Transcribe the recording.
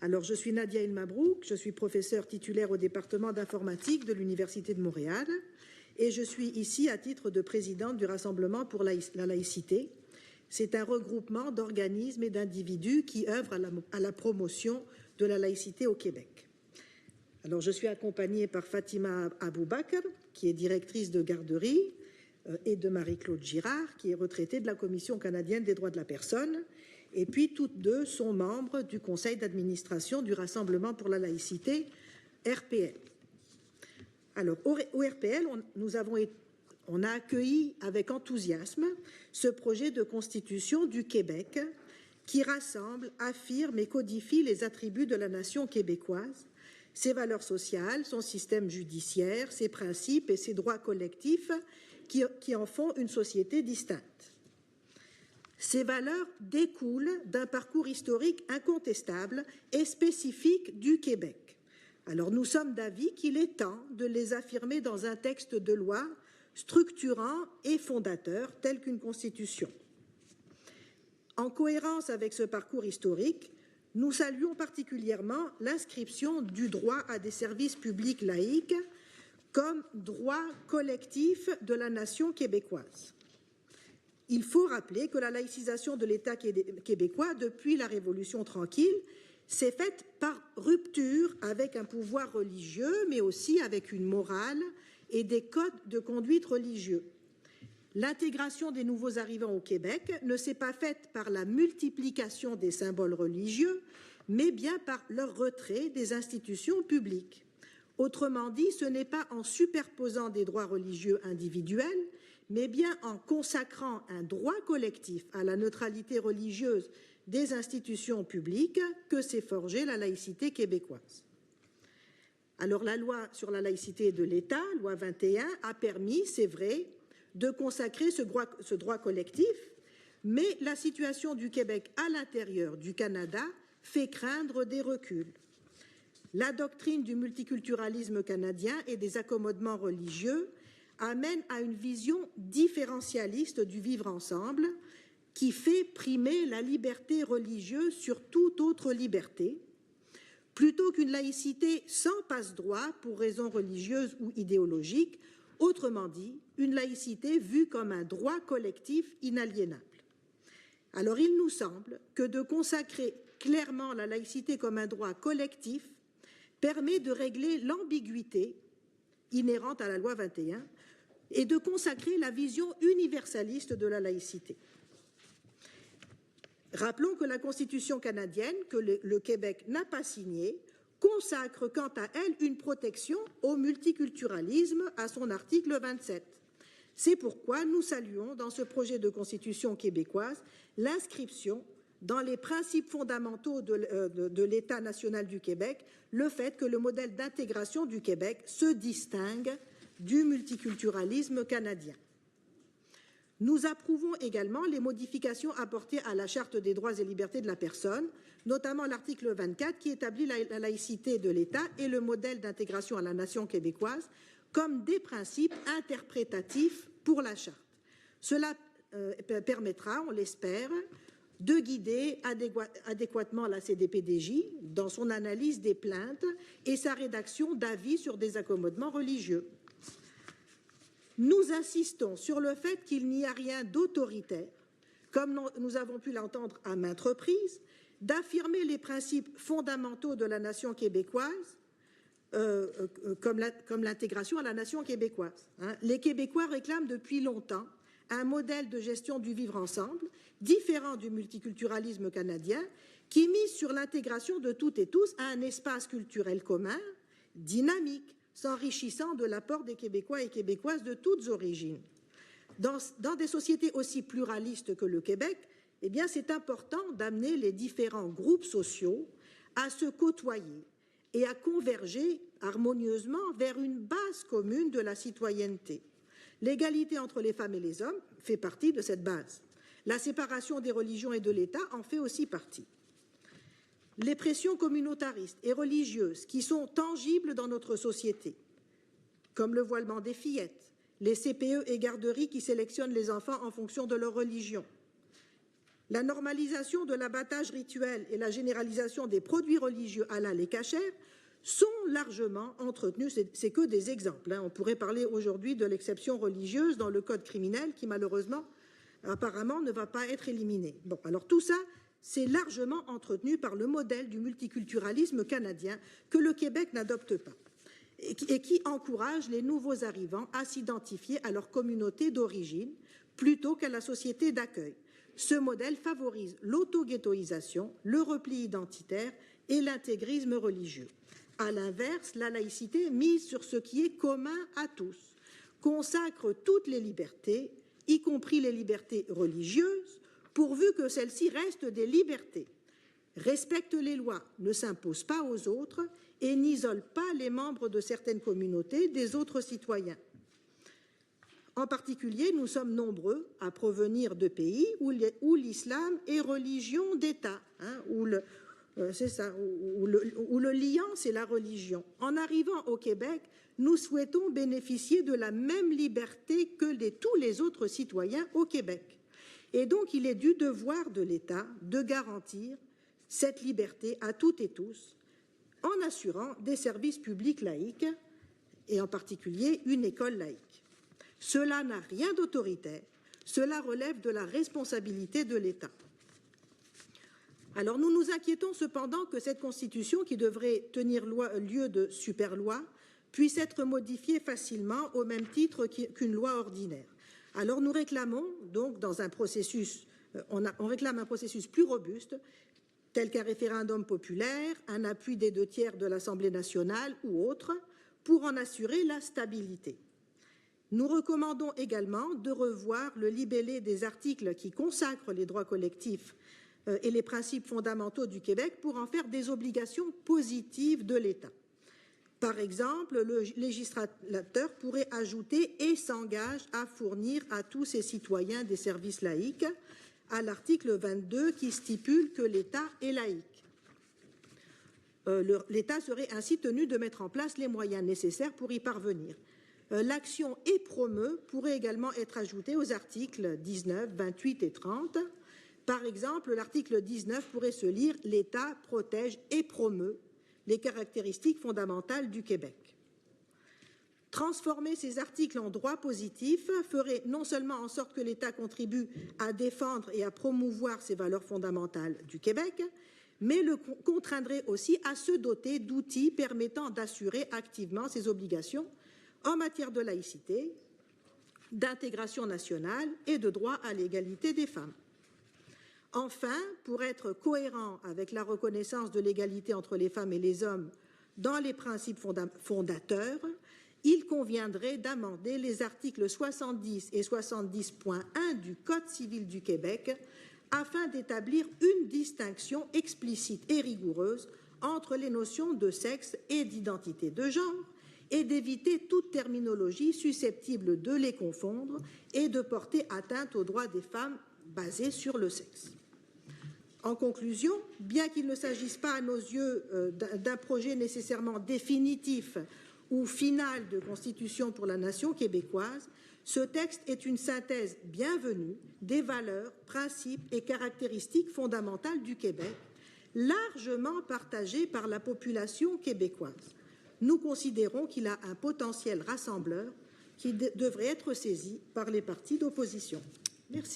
Alors, je suis Nadia El Mabrouk, je suis professeure titulaire au département d'informatique de l'Université de Montréal et je suis ici à titre de présidente du Rassemblement pour la laïcité. C'est un regroupement d'organismes et d'individus qui œuvrent à la promotion de la laïcité au Québec. Alors, je suis accompagnée par Fatima Aboubakar, qui est directrice de garderie, et de Marie-Claude Girard, qui est retraitée de la Commission canadienne des droits de la personne. Et puis, toutes deux sont membres du conseil d'administration du Rassemblement pour la laïcité, RPL. Alors, au RPL, on a accueilli avec enthousiasme ce projet de constitution du Québec qui rassemble, affirme et codifie les attributs de la nation québécoise, ses valeurs sociales, son système judiciaire, ses principes et ses droits collectifs qui en font une société distincte. Ces valeurs découlent d'un parcours historique incontestable et spécifique du Québec. Alors nous sommes d'avis qu'il est temps de les affirmer dans un texte de loi structurant et fondateur tel qu'une constitution. En cohérence avec ce parcours historique, nous saluons particulièrement l'inscription du droit à des services publics laïques comme droit collectif de la nation québécoise. Il faut rappeler que la laïcisation de l'État québécois, depuis la Révolution tranquille, s'est faite par rupture avec un pouvoir religieux, mais aussi avec une morale et des codes de conduite religieux. L'intégration des nouveaux arrivants au Québec ne s'est pas faite par la multiplication des symboles religieux, mais bien par leur retrait des institutions publiques. Autrement dit, ce n'est pas en superposant des droits religieux individuels, mais bien en consacrant un droit collectif à la neutralité religieuse des institutions publiques que s'est forgée la laïcité québécoise. Alors la loi sur la laïcité de l'État, loi 21, a permis, c'est vrai, de consacrer ce droit collectif, mais la situation du Québec à l'intérieur du Canada fait craindre des reculs. La doctrine du multiculturalisme canadien et des accommodements religieux amène à une vision différentialiste du vivre ensemble qui fait primer la liberté religieuse sur toute autre liberté, plutôt qu'une laïcité sans passe-droit pour raisons religieuses ou idéologiques, autrement dit, une laïcité vue comme un droit collectif inaliénable. Alors il nous semble que de consacrer clairement la laïcité comme un droit collectif permet de régler l'ambiguïté inhérente à la loi 21 et de consacrer la vision universaliste de la laïcité. Rappelons que la Constitution canadienne, que le Québec n'a pas signée, consacre quant à elle une protection au multiculturalisme à son article 27. C'est pourquoi nous saluons dans ce projet de Constitution québécoise l'inscription dans les principes fondamentaux de l'État national du Québec, le fait que le modèle d'intégration du Québec se distingue du multiculturalisme canadien. Nous approuvons également les modifications apportées à la Charte des droits et libertés de la personne, notamment l'article 24 qui établit la laïcité de l'État et le modèle d'intégration à la nation québécoise comme des principes interprétatifs pour la Charte. Cela permettra, on l'espère, de guider adéquatement la CDPDJ dans son analyse des plaintes et sa rédaction d'avis sur des accommodements religieux. Nous insistons sur le fait qu'il n'y a rien d'autoritaire, comme nous avons pu l'entendre à maintes reprises, d'affirmer les principes fondamentaux de la nation québécoise comme l'intégration à la nation québécoise. Les Québécois réclament depuis longtemps un modèle de gestion du vivre ensemble, différent du multiculturalisme canadien, qui mise sur l'intégration de toutes et tous à un espace culturel commun, dynamique, s'enrichissant de l'apport des Québécois et Québécoises de toutes origines. Dans des sociétés aussi pluralistes que le Québec, eh bien, c'est important d'amener les différents groupes sociaux à se côtoyer et à converger harmonieusement vers une base commune de la citoyenneté. L'égalité entre les femmes et les hommes fait partie de cette base. La séparation des religions et de l'État en fait aussi partie. Les pressions communautaristes et religieuses qui sont tangibles dans notre société, comme le voilement des fillettes, les CPE et garderies qui sélectionnent les enfants en fonction de leur religion, La normalisation de l'abattage rituel et la généralisation des produits religieux halal et kasher sont largement entretenus. C'est que des exemples. On pourrait parler aujourd'hui de l'exception religieuse dans le code criminel qui, malheureusement, apparemment, ne va pas être éliminée. Bon, alors tout ça, c'est largement entretenu par le modèle du multiculturalisme canadien que le Québec n'adopte pas et qui encourage les nouveaux arrivants à s'identifier à leur communauté d'origine plutôt qu'à la société d'accueil. Ce modèle favorise l'auto-ghettoisation, le repli identitaire et l'intégrisme religieux. À l'inverse, la laïcité mise sur ce qui est commun à tous, consacre toutes les libertés, y compris les libertés religieuses, pourvu que celles-ci restent des libertés, respecte les lois, ne s'impose pas aux autres et n'isole pas les membres de certaines communautés des autres citoyens. En particulier, nous sommes nombreux à provenir de pays où l'islam est religion d'État, où le liant, c'est la religion. En arrivant au Québec, nous souhaitons bénéficier de la même liberté que tous les autres citoyens au Québec. Et donc, il est du devoir de l'État de garantir cette liberté à toutes et tous en assurant des services publics laïques et en particulier une école laïque. Cela n'a rien d'autoritaire, cela relève de la responsabilité de l'État. Alors nous nous inquiétons cependant que cette Constitution, qui devrait tenir lieu de superloi, puisse être modifiée facilement au même titre qu'une loi ordinaire. Alors nous réclamons donc on réclame un processus plus robuste, tel qu'un référendum populaire, un appui des 2/3 de l'Assemblée nationale ou autre, pour en assurer la stabilité. Nous recommandons également de revoir le libellé des articles qui consacrent les droits collectifs et les principes fondamentaux du Québec pour en faire des obligations positives de l'État. Par exemple, le législateur pourrait ajouter « et s'engage à fournir à tous ses citoyens des services laïques » à l'article 22 qui stipule que l'État est laïque. L'État serait ainsi tenu de mettre en place les moyens nécessaires pour y parvenir. L'action « et promeut » pourrait également être ajoutée aux articles 19, 28 et 30. Par exemple, l'article 19 pourrait se lire « L'État protège et promeut les caractéristiques fondamentales du Québec ». Transformer ces articles en droit positif ferait non seulement en sorte que l'État contribue à défendre et à promouvoir ces valeurs fondamentales du Québec, mais le contraindrait aussi à se doter d'outils permettant d'assurer activement ses obligations en matière de laïcité, d'intégration nationale et de droit à l'égalité des femmes. Enfin, pour être cohérent avec la reconnaissance de l'égalité entre les femmes et les hommes dans les principes fondateurs, il conviendrait d'amender les articles 70 et 70.1 du Code civil du Québec afin d'établir une distinction explicite et rigoureuse entre les notions de sexe et d'identité de genre et d'éviter toute terminologie susceptible de les confondre et de porter atteinte aux droits des femmes basés sur le sexe. En conclusion, bien qu'il ne s'agisse pas à nos yeux d'un projet nécessairement définitif ou final de constitution pour la nation québécoise, ce texte est une synthèse bienvenue des valeurs, principes et caractéristiques fondamentales du Québec, largement partagées par la population québécoise. Nous considérons qu'il a un potentiel rassembleur qui devrait être saisi par les partis d'opposition. Merci.